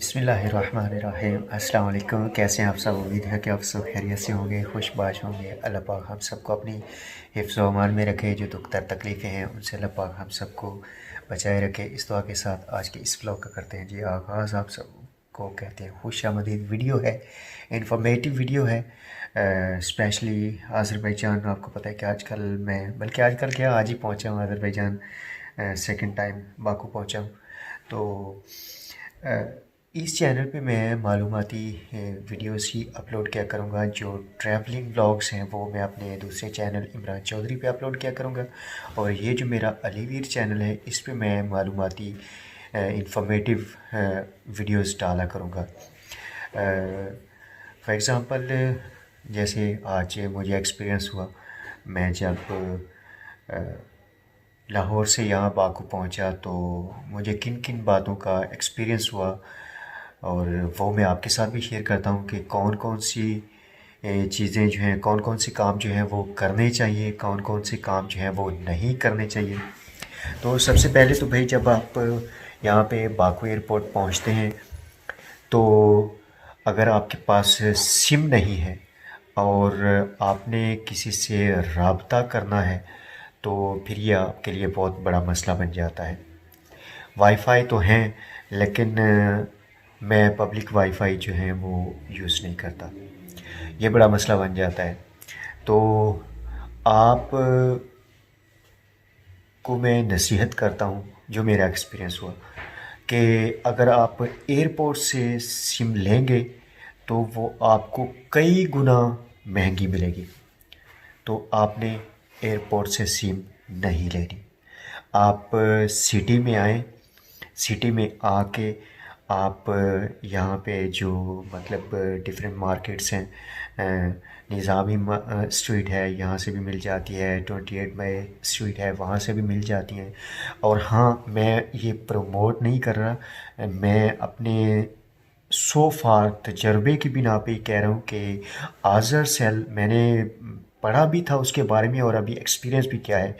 बिस्मिल्लाहिर्रहमानिर्रहीम। अस्सलाम वालेकुम। कैसे हैं आप सब? उम्मीद है कि आप सब खैरियत से होंगे, खुशबाश होंगे। अल्लाह पाक हम सबको अपनी हिफ्ज़ व अमान में रखे। जो दुख दर्द तकलीफ़ें हैं उनसे अल्लाह पाक हम सबको बचाए रखे। इस दुआ के साथ आज के इस व्लॉग का करते हैं जी आगाज़। आप सबको कहते हैं खुशामदीद। वीडियो है, इंफॉर्मेटिव वीडियो है। स्पेशली आज़रबैजान। आपको पता है कि आजकल मैं, बल्कि आजकल क्या, आज ही पहुँचा हूँ आज़रबैजान। सेकंड टाइम बाकू पहुँचा हूँ। तो इस चैनल पे मैं मालूमाती वीडियोस ही अपलोड किया करूँगा। जो ट्रैवलिंग व्लॉग्स हैं वो मैं अपने दूसरे चैनल इमरान चौधरी पे अपलोड किया करूँगा। और ये जो मेरा अलीवीर चैनल है इस पे मैं मालूमाती इंफॉर्मेटिव वीडियोस डाला करूँगा। फॉर एग्ज़ाम्पल, जैसे आज मुझे एक्सपीरियंस हुआ, मैं जब लाहौर से यहाँ बाकू पहुँचा तो मुझे किन किन बातों का एक्सपीरियंस हुआ, और वो मैं आपके साथ भी शेयर करता हूँ कि कौन कौन सी चीज़ें जो हैं, कौन कौन से काम जो हैं वो करने चाहिए, कौन कौन से काम जो हैं वो नहीं करने चाहिए। तो सबसे पहले तो भाई, जब आप यहाँ पे बाकू एयरपोर्ट पहुँचते हैं तो अगर आपके पास सिम नहीं है और आपने किसी से रब्ता करना है तो फिर ये आपके लिए बहुत बड़ा मसला बन जाता है। वाईफ़ाई तो हैं, लेकिन मैं पब्लिक वाईफ़ाई जो है वो यूज़ नहीं करता। ये बड़ा मसला बन जाता है। तो आप को मैं नसीहत करता हूँ, जो मेरा एक्सपीरियंस हुआ, कि अगर आप एयरपोर्ट से सिम लेंगे तो वो आपको कई गुना महंगी मिलेगी। तो आपने एयरपोर्ट से सिम नहीं लेनी। आप सिटी में आएँ, सिटी में आके आप यहाँ पे जो मतलब डिफरेंट मार्केट्स हैं, निज़ामी स्ट्रीट है, यहाँ से भी मिल जाती है, 28 मई स्ट्रीट है, वहाँ से भी मिल जाती हैं। और हाँ, मैं ये प्रमोट नहीं कर रहा, मैं अपने सो फार तजर्बे की बिना पे कह रहा हूँ कि आज़र सेल मैंने पढ़ा भी था उसके बारे में और अभी एक्सपीरियंस भी किया है।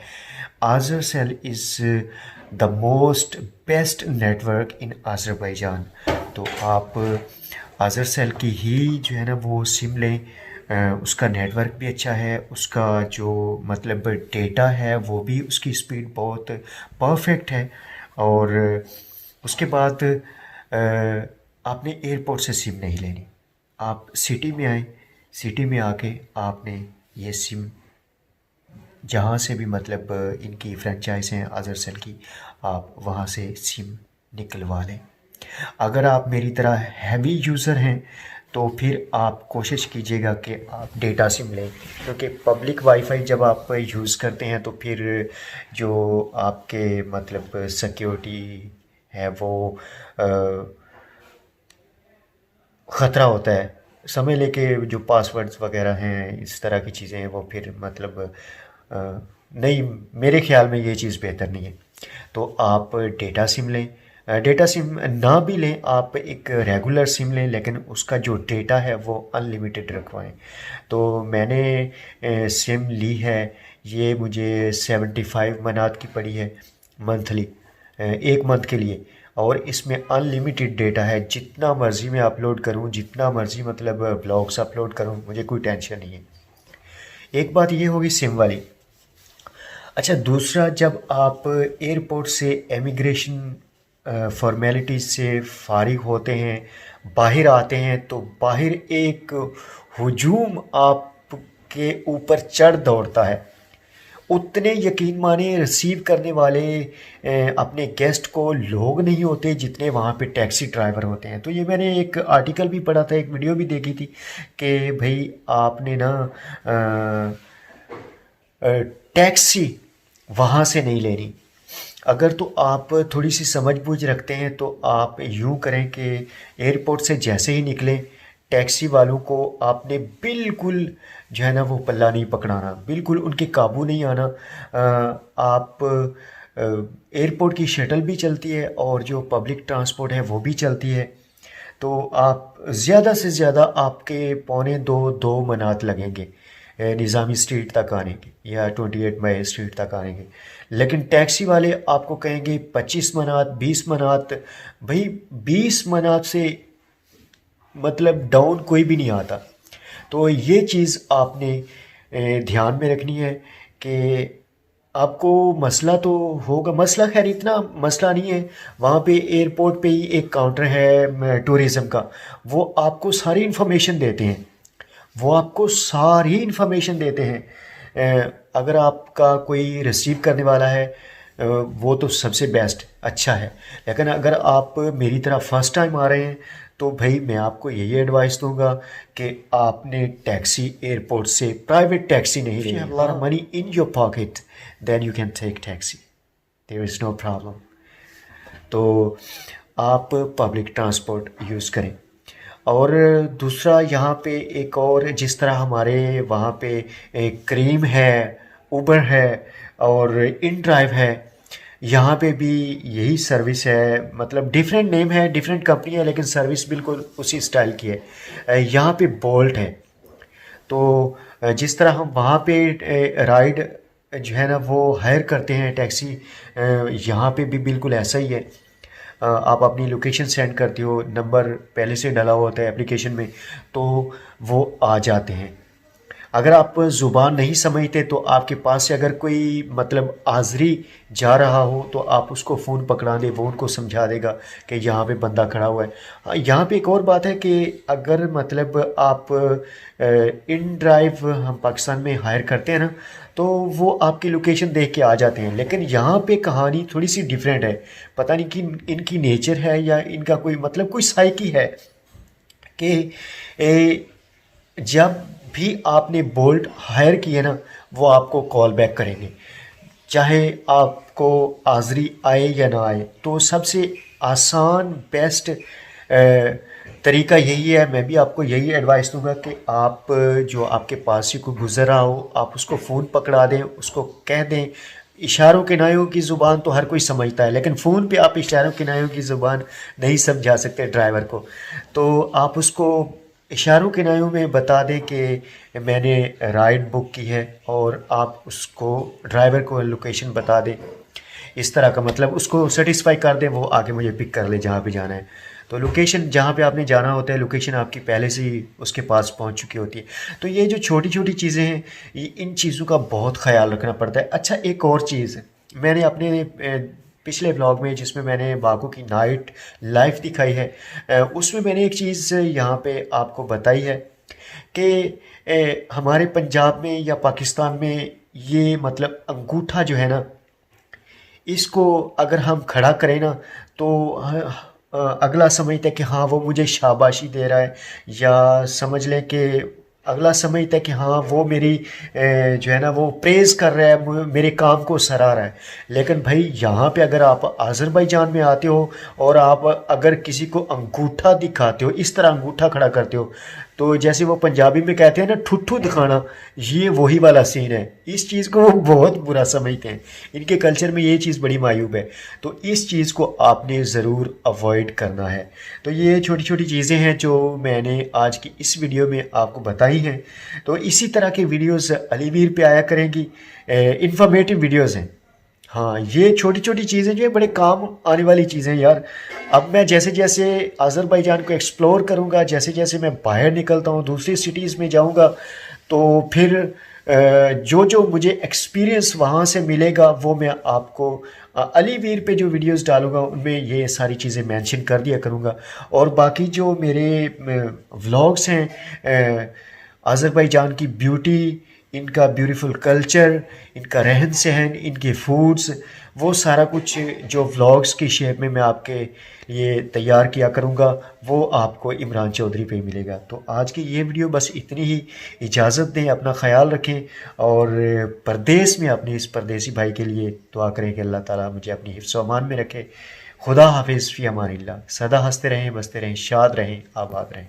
Azercell is the most best network in Azerbaijan. तो आप आज़र सेल की ही जो है ना वो सिम लें। उसका नेटवर्क भी अच्छा है, उसका जो मतलब डेटा है वो भी, उसकी स्पीड बहुत परफेक्ट है। और उसके बाद आपने एयरपोर्ट से सिम नहीं लेनी। आप सिटी में आए, सिटी में आके आपने ये सिम जहाँ से भी मतलब इनकी फ्रेंचाइज हैं आज़र सेल की, आप वहाँ से सिम निकलवा लें। अगर आप मेरी तरह हैवी यूज़र हैं तो फिर आप कोशिश कीजिएगा कि आप डेटा सिम लें, क्योंकि पब्लिक वाईफ़ाई जब आप यूज़ करते हैं तो फिर जो आपके मतलब सिक्योरिटी है वो ख़तरा होता है। समझ लें कि जो पासवर्ड्स वगैरह हैं, इस तरह की चीज़ें हैं, वो फिर मतलब नहीं, मेरे ख़्याल में ये चीज़ बेहतर नहीं है। तो आप डेटा सिम लें। डेटा सिम ना भी लें, आप एक रेगुलर सिम लें, लेकिन उसका जो डेटा है वो अनलिमिटेड रखवाएं। तो मैंने सिम ली है, ये मुझे 75 मनात की पड़ी है मंथली, एक मंथ के लिए। और इसमें अनलिमिटेड डेटा है, जितना मर्ज़ी मैं अपलोड करूं, जितना मर्ज़ी मतलब ब्लॉग्स अपलोड करूं, मुझे कोई टेंशन नहीं है। एक बात ये होगी सिम वाली। अच्छा, दूसरा, जब आप एयरपोर्ट से इमिग्रेशन फॉर्मेलिटीज़ से फारिग होते हैं, बाहर आते हैं, तो बाहर एक हुजूम आपके ऊपर चढ़ दौड़ता है। उतने यकीन माने रिसीव करने वाले अपने गेस्ट को लोग नहीं होते जितने वहाँ पे टैक्सी ड्राइवर होते हैं। तो ये मैंने एक आर्टिकल भी पढ़ा था, एक वीडियो भी देखी थी कि भाई आपने ना टैक्सी वहाँ से नहीं लेनी। अगर तो आप थोड़ी सी समझ बूझ रखते हैं तो आप यूँ करें कि एयरपोर्ट से जैसे ही निकलें, टैक्सी वालों को आपने बिल्कुल जो है ना वो पल्ला नहीं पकड़ाना, बिल्कुल उनके काबू नहीं आना। आप एयरपोर्ट की शटल भी चलती है और जो पब्लिक ट्रांसपोर्ट है वो भी चलती है। तो आप ज़्यादा से ज़्यादा आपके पौने दो मनात लगेंगे। निज़ामी स्ट्रीट तक आने के या 28 मई स्ट्रीट तक आने के। लेकिन टैक्सी वाले आपको कहेंगे 25 मनात, 20 मनात। भाई 20 मनात से मतलब डाउन कोई भी नहीं आता। तो ये चीज़ आपने ध्यान में रखनी है कि आपको मसला तो होगा, मसला खैर इतना मसला नहीं है। वहाँ पे एयरपोर्ट पे ही एक काउंटर है टूरिज़म का, वो आपको सारी इन्फॉर्मेशन देते हैं, वो आपको सारी इन्फॉर्मेशन देते हैं। अगर आपका कोई रिसीव करने वाला है वो तो सबसे बेस्ट अच्छा है। लेकिन अगर आप मेरी तरह फ़र्स्ट टाइम आ रहे हैं तो भाई मैं आपको यही एडवाइस दूंगा कि आपने टैक्सी एयरपोर्ट से प्राइवेट टैक्सी नहीं लेनी। Lot of money in your pocket then you can take taxi, there is no problem. तो आप पब्लिक ट्रांसपोर्ट यूज़ करें। और दूसरा यहाँ पे एक और, जिस तरह हमारे वहाँ पे एक क्रीम है, उबर है और इन ड्राइव है, यहाँ पे भी यही सर्विस है। मतलब डिफरेंट नेम है, डिफरेंट कंपनी है, लेकिन सर्विस बिल्कुल उसी स्टाइल की है। यहाँ पे बोल्ट है। तो जिस तरह हम वहाँ पे राइड जो है ना वो हायर करते हैं टैक्सी, यहाँ पे भी बिल्कुल ऐसा ही है। आप अपनी लोकेशन सेंड करते हो, नंबर पहले से डाला हुआ होता है एप्लीकेशन में, तो वो आ जाते हैं। अगर आप ज़ुबान नहीं समझते तो आपके पास से अगर कोई मतलब हाज़री जा रहा हो तो आप उसको फ़ोन पकड़ा दें, वो उनको समझा देगा कि यहाँ पे बंदा खड़ा हुआ है। हाँ, यहाँ पे एक और बात है कि अगर मतलब आप इन ड्राइव हम पाकिस्तान में हायर करते हैं ना, तो वो आपकी लोकेशन देख के आ जाते हैं। लेकिन यहाँ पे कहानी थोड़ी सी डिफरेंट है। पता नहीं कि इनकी नेचर है या इनका कोई मतलब कोई साइकी है कि जब भी आपने बोल्ट हायर किए ना, वो आपको कॉल बैक करेंगे, चाहे आपको हाज़री आए या ना आए। तो सबसे आसान बेस्ट तरीका यही है। मैं भी आपको यही एडवाइस दूंगा कि आप जो आपके पास से कोई गुज़र रहा हो, आप उसको फ़ोन पकड़ा दें, उसको कह दें। इशारों किनारों की ज़ुबान तो हर कोई समझता है, लेकिन फ़ोन पे आप इशारों किनारों की ज़ुबान नहीं समझा सकते ड्राइवर को। तो आप उसको इशारों किनारों में बता दें कि मैंने राइड बुक की है, और आप उसको ड्राइवर को लोकेशन बता दें। इस तरह का मतलब उसको सेटिस्फाई कर दें, वो आके मुझे पिक कर ले जहाँ पे जाना है। तो लोकेशन जहाँ पे आपने जाना होता है, लोकेशन आपकी पहले से ही उसके पास पहुँच चुकी होती है। तो ये जो छोटी छोटी चीज़ें हैं, इन चीज़ों का बहुत ख्याल रखना पड़ता है। अच्छा, एक और चीज़ मैंने अपने पिछले ब्लॉग में, जिसमें मैंने बागों की नाइट लाइफ दिखाई है, उसमें मैंने एक चीज़ यहाँ पे आपको बताई है कि हमारे पंजाब में या पाकिस्तान में ये मतलब अंगूठा जो है ना, इसको अगर हम खड़ा करें ना तो अगला समझता है कि हाँ वो मुझे शाबाशी दे रहा है, या समझ लें कि अगला समझता है कि हाँ वो मेरी जो है ना वो प्रेज़ कर रहा है, मेरे काम को सराह रहा है। लेकिन भाई यहाँ पे अगर आप आज़रबाईजान में आते हो और आप अगर किसी को अंगूठा दिखाते हो, इस तरह अंगूठा खड़ा करते हो, तो जैसे वो पंजाबी में कहते हैं ना ठुट्ठू दिखाना, ये वही वाला सीन है। इस चीज़ को वो बहुत बुरा समझते हैं, इनके कल्चर में ये चीज़ बड़ी मायूब है। तो इस चीज़ को आपने ज़रूर अवॉइड करना है। तो ये छोटी छोटी चीज़ें हैं जो मैंने आज की इस वीडियो में आपको बताई हैं। तो इसी तरह के वीडियोस अलीवीर पे आया करेंगी, इंफॉर्मेटिव वीडियोस हैं। हाँ, ये छोटी छोटी चीज़ें जो है बड़े काम आने वाली चीज़ें यार। अब मैं जैसे जैसे आज़रबाईजान को एक्सप्लोर करूँगा, जैसे जैसे मैं बाहर निकलता हूँ, दूसरी सिटीज़ में जाऊँगा, तो फिर जो जो मुझे एक्सपीरियंस वहाँ से मिलेगा वो मैं आपको अलीवीर पे जो वीडियोस डालूँगा उनमें ये सारी चीज़ें मेंशन कर दिया करूँगा। और बाकी जो मेरे व्लॉग्स हैं, आज़रबाईजान की ब्यूटी, इनका ब्यूटीफुल कल्चर, इनका रहन सहन, इनके फूड्स, वो सारा कुछ जो व्लॉग्स की शेप में मैं आपके लिए तैयार किया करूँगा, वो आपको इमरान चौधरी पे मिलेगा। तो आज की ये वीडियो बस इतनी ही। इजाज़त दें, अपना ख्याल रखें, और परदेस में अपने इस परदेसी भाई के लिए दुआ करें कि अल्लाह ताला मुझे अपनी हिफ्ज़ व अमान में रखे। खुदा हाफिज़ फ़ी अमानिल्लाह। सदा हंसते रहें, बसते रहें, शाद रहें, आबाद रहें।